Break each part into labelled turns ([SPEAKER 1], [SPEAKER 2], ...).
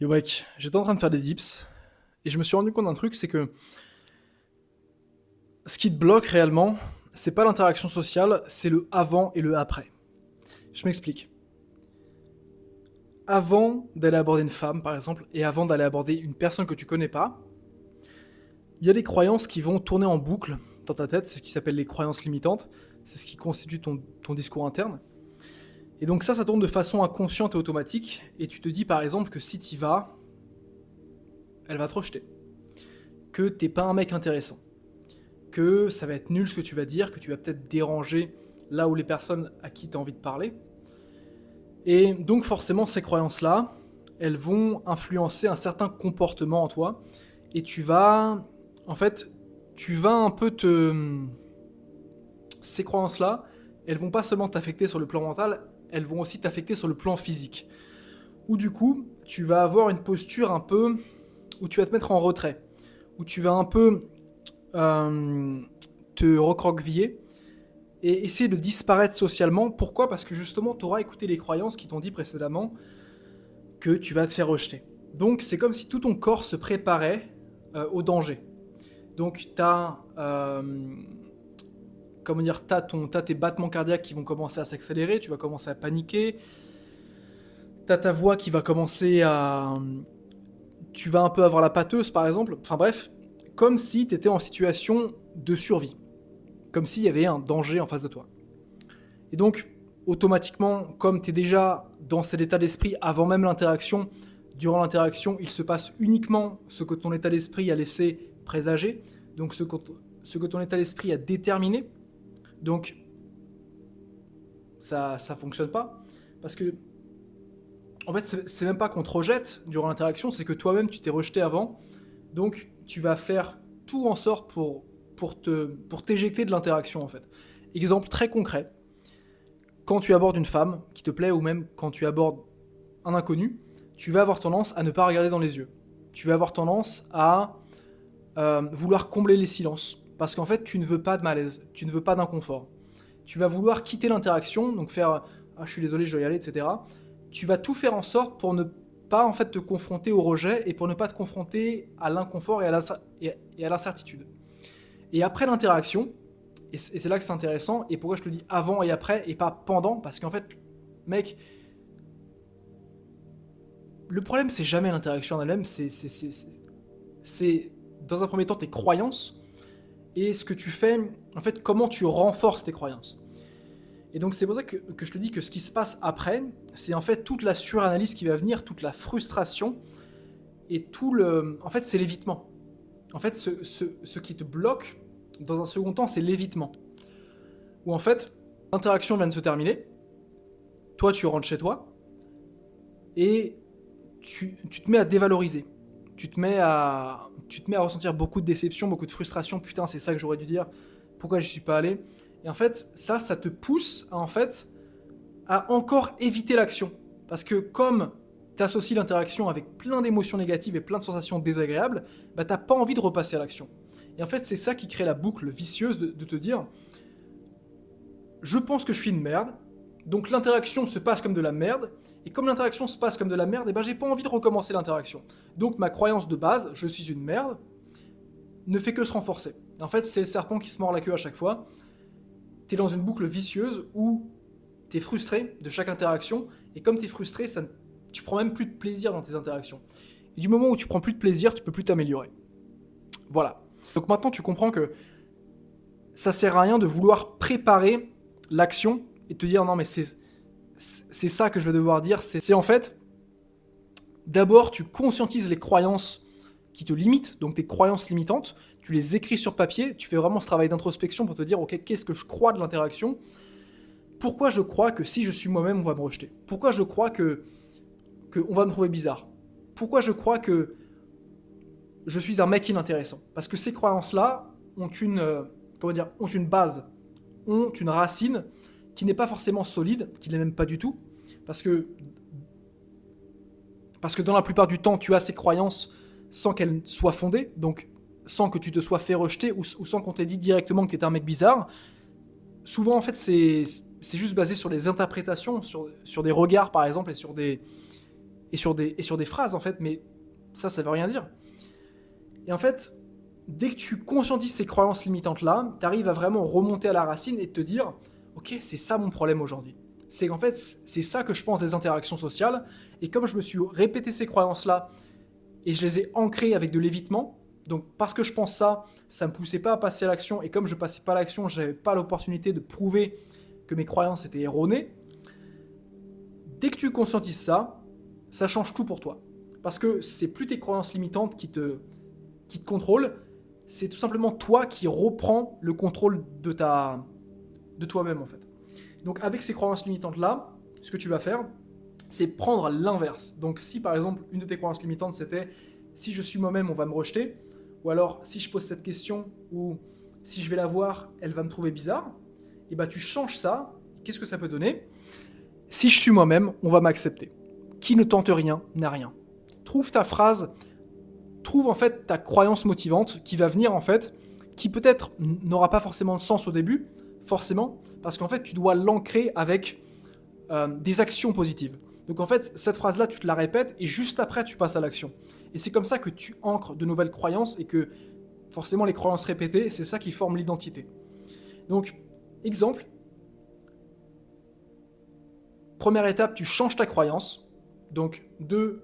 [SPEAKER 1] Yo mec, j'étais en train de faire des dips et je me suis rendu compte d'un truc, c'est que ce qui te bloque réellement, c'est pas l'interaction sociale, c'est le avant et le après. Je m'explique. Avant d'aller aborder une femme, par exemple, et avant d'aller aborder une personne que tu connais pas, il y a des croyances qui vont tourner en boucle dans ta tête, c'est ce qui s'appelle les croyances limitantes, c'est ce qui constitue ton discours interne. Et donc ça tourne de façon inconsciente et automatique, et tu te dis par exemple que si t'y vas, elle va te rejeter, que t'es pas un mec intéressant, que ça va être nul ce que tu vas dire, que tu vas peut-être déranger là où les personnes à qui tu as envie de parler. Et donc forcément, ces croyances-là, elles vont influencer un certain comportement en toi. Et en fait, tu vas un peu te... Ces croyances-là, elles vont pas seulement t'affecter sur le plan mental, elles vont aussi t'affecter sur le plan physique. Où du coup, tu vas avoir une posture un peu... où tu vas te mettre en retrait. Où tu vas un peu euh, te recroqueviller et essayer de disparaître socialement. Pourquoi? Parce que justement, tu auras écouté les croyances qui t'ont dit précédemment que tu vas te faire rejeter. Donc c'est comme si tout ton corps se préparait au danger. Donc tu as comment dire, t'as tes battements cardiaques qui vont commencer à s'accélérer, tu vas commencer à paniquer, t'as ta voix qui va commencer à... Tu vas un peu avoir la pâteuse par exemple, enfin bref, comme si tu étais en situation de survie, comme s'il y avait un danger en face de toi. Et donc, automatiquement, comme tu es déjà dans cet état d'esprit avant même l'interaction, durant l'interaction, il se passe uniquement ce que ton état d'esprit a laissé présager, donc ce que ton état d'esprit a déterminé. Donc, ça fonctionne pas. Parce que, en fait, c'est même pas qu'on te rejette durant l'interaction, c'est que toi-même, tu t'es rejeté avant. Donc, tu vas faire tout en sorte pour t'éjecter de l'interaction, en fait. Exemple très concret. Quand tu abordes une femme qui te plaît ou même quand tu abordes un inconnu, tu vas avoir tendance à ne pas regarder dans les yeux. Tu vas avoir tendance à vouloir combler les silences parce qu'en fait tu ne veux pas de malaise, tu ne veux pas d'inconfort. Tu vas vouloir quitter l'interaction, donc faire ah, je suis désolé, je dois y aller, etc. Tu vas tout faire en sorte pour ne pas en fait te confronter au rejet et pour ne pas te confronter à l'inconfort et à l'incertitude. Et après l'interaction, et c'est là que c'est intéressant, et pourquoi je te dis avant et après, et pas pendant, parce qu'en fait, mec, le problème, c'est jamais l'interaction en elle-même, c'est dans un premier temps tes croyances, et ce que tu fais, en fait, comment tu renforces tes croyances. Et donc c'est pour ça que je te dis que ce qui se passe après, c'est en fait toute la suranalyse qui va venir, toute la frustration, et tout le... En fait, c'est l'évitement. En fait, ce qui te bloque, dans un second temps, c'est l'évitement. Où en fait, l'interaction vient de se terminer, toi tu rentres chez toi, et tu te mets à dévaloriser. Tu te mets à ressentir beaucoup de déception, beaucoup de frustration. Putain, c'est ça que j'aurais dû dire. Pourquoi je suis pas allé? Et en fait, ça te pousse à, en fait, à encore éviter l'action. Parce que comme tu associes l'interaction avec plein d'émotions négatives et plein de sensations désagréables, bah t'as pas envie de repasser à l'action. Et en fait, c'est ça qui crée la boucle vicieuse de te dire je pense que je suis une merde, donc l'interaction se passe comme de la merde, et comme l'interaction se passe comme de la merde, et ben j'ai pas envie de recommencer l'interaction. Donc ma croyance de base, je suis une merde, ne fait que se renforcer. En fait, c'est le serpent qui se mord la queue à chaque fois. T'es dans une boucle vicieuse où t'es frustré de chaque interaction, et comme t'es frustré, tu prends même plus de plaisir dans tes interactions. Et du moment où tu prends plus de plaisir, tu peux plus t'améliorer. Voilà. Donc maintenant, tu comprends que ça sert à rien de vouloir préparer l'action et te dire non mais c'est ça que je vais devoir dire. C'est en fait, d'abord tu conscientises les croyances qui te limitent, donc tes croyances limitantes, tu les écris sur papier, tu fais vraiment ce travail d'introspection pour te dire ok, qu'est-ce que je crois de l'interaction, pourquoi je crois que si je suis moi-même on va me rejeter, pourquoi je crois que on va me trouver bizarre, pourquoi je crois que je suis un mec inintéressant, parce que ces croyances là ont ont une base, ont une racine qui n'est pas forcément solide, qui n'est même pas du tout, parce que, parce que dans la plupart du temps, tu as ces croyances sans qu'elles soient fondées, donc sans que tu te sois fait rejeter ou sans qu'on t'ait dit directement que tu étais un mec bizarre. Souvent, en fait, c'est juste basé sur des interprétations, sur des regards, par exemple, et sur des phrases, en fait, mais ça veut rien dire. Et en fait, dès que tu conscientises ces croyances limitantes-là, tu arrives à vraiment remonter à la racine et te dire « Ok, c'est ça mon problème aujourd'hui. C'est qu'en fait, c'est ça que je pense des interactions sociales. Et comme je me suis répété ces croyances-là et je les ai ancrées avec de l'évitement, donc parce que je pense ça, ça ne me poussait pas à passer à l'action. Et comme je ne passais pas à l'action, je n'avais pas l'opportunité de prouver que mes croyances étaient erronées. Dès que tu conscientises ça, ça change tout pour toi. Parce que c'est plus tes croyances limitantes qui te contrôlent, c'est tout simplement toi qui reprends le contrôle de toi-même en fait. Donc avec ces croyances limitantes-là, ce que tu vas faire, c'est prendre l'inverse. Donc si par exemple, une de tes croyances limitantes c'était « si je suis moi-même, on va me rejeter », ou alors « si je pose cette question » ou « si je vais la voir, elle va me trouver bizarre », et bah tu changes ça. Qu'est-ce que ça peut donner ? « Si je suis moi-même, on va m'accepter. Qui ne tente rien n'a rien. » Trouve ta phrase, trouve en fait ta croyance motivante qui va venir en fait, qui peut-être n'aura pas forcément de sens au début, forcément, parce qu'en fait tu dois l'ancrer avec des actions positives. Donc en fait, cette phrase-là, tu te la répètes et juste après, tu passes à l'action. Et c'est comme ça que tu ancres de nouvelles croyances et que forcément les croyances répétées, c'est ça qui forme l'identité. Donc, exemple, première étape, tu changes ta croyance. Donc de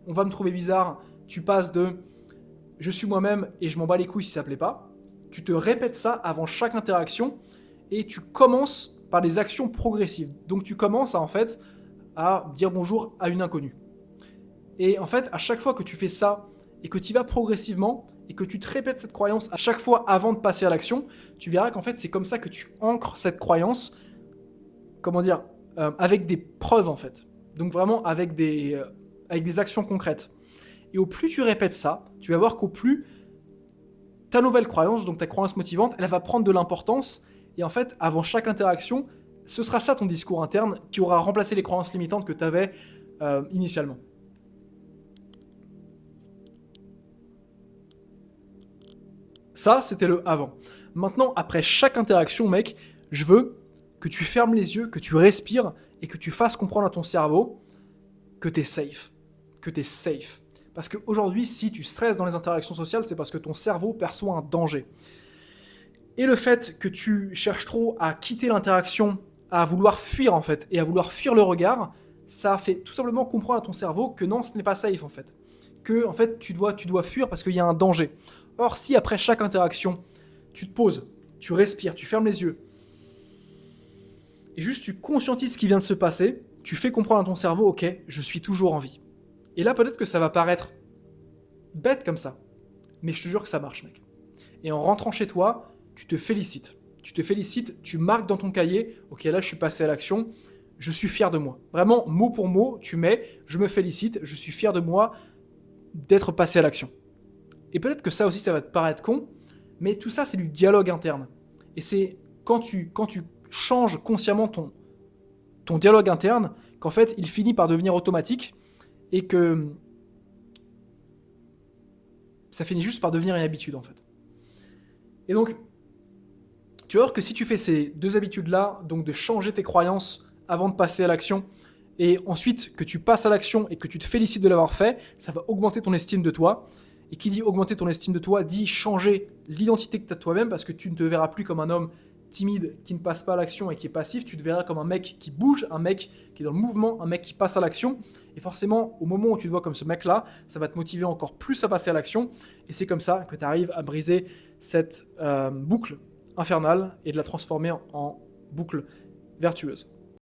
[SPEAKER 1] on va me trouver bizarre, tu passes de je suis moi-même et je m'en bats les couilles si ça ne plaît pas. Tu te répètes ça avant chaque interaction et tu commences par des actions progressives. Donc tu commences en fait à dire bonjour à une inconnue. Et en fait, à chaque fois que tu fais ça et que tu y vas progressivement et que tu te répètes cette croyance à chaque fois avant de passer à l'action, tu verras qu'en fait c'est comme ça que tu ancres cette croyance, avec des preuves en fait. Donc vraiment avec des actions concrètes. Et au plus tu répètes ça, tu vas voir qu'au plus ta nouvelle croyance, donc ta croyance motivante, elle va prendre de l'importance. Et en fait, avant chaque interaction, ce sera ça ton discours interne qui aura remplacé les croyances limitantes que tu avais initialement. Ça, c'était le avant. Maintenant, après chaque interaction, mec, je veux que tu fermes les yeux, que tu respires et que tu fasses comprendre à ton cerveau que tu es safe. Que tu es safe. Parce qu'aujourd'hui, si tu stresses dans les interactions sociales, c'est parce que ton cerveau perçoit un danger. Et le fait que tu cherches trop à quitter l'interaction, à vouloir fuir en fait, et à vouloir fuir le regard, ça fait tout simplement comprendre à ton cerveau que non, ce n'est pas safe en fait. Que en fait, tu dois fuir parce qu'il y a un danger. Or, si après chaque interaction, tu te poses, tu respires, tu fermes les yeux, et juste tu conscientises ce qui vient de se passer, tu fais comprendre à ton cerveau, ok, je suis toujours en vie. Et là, peut-être que ça va paraître bête comme ça, mais je te jure que ça marche, mec. Et en rentrant chez toi, tu te félicites. Tu marques dans ton cahier, ok, là, je suis passé à l'action, je suis fier de moi. Vraiment, mot pour mot, tu mets, je me félicite, je suis fier de moi d'être passé à l'action. Et peut-être que ça aussi, ça va te paraître con, mais tout ça, c'est du dialogue interne. Et c'est quand tu changes consciemment ton dialogue interne, qu'en fait, il finit par devenir automatique et que ça finit juste par devenir une habitude, en fait. Et donc, tu vas voir que si tu fais ces deux habitudes-là, donc de changer tes croyances avant de passer à l'action, et ensuite que tu passes à l'action et que tu te félicites de l'avoir fait, ça va augmenter ton estime de toi. Et qui dit augmenter ton estime de toi, dit changer l'identité que tu as de toi-même, parce que tu ne te verras plus comme un homme timide qui ne passe pas à l'action et qui est passif, tu te verras comme un mec qui bouge, un mec qui est dans le mouvement, un mec qui passe à l'action. Et forcément, au moment où tu te vois comme ce mec-là, ça va te motiver encore plus à passer à l'action. Et c'est comme ça que tu arrives à briser cette boucle infernale et de la transformer en boucle vertueuse.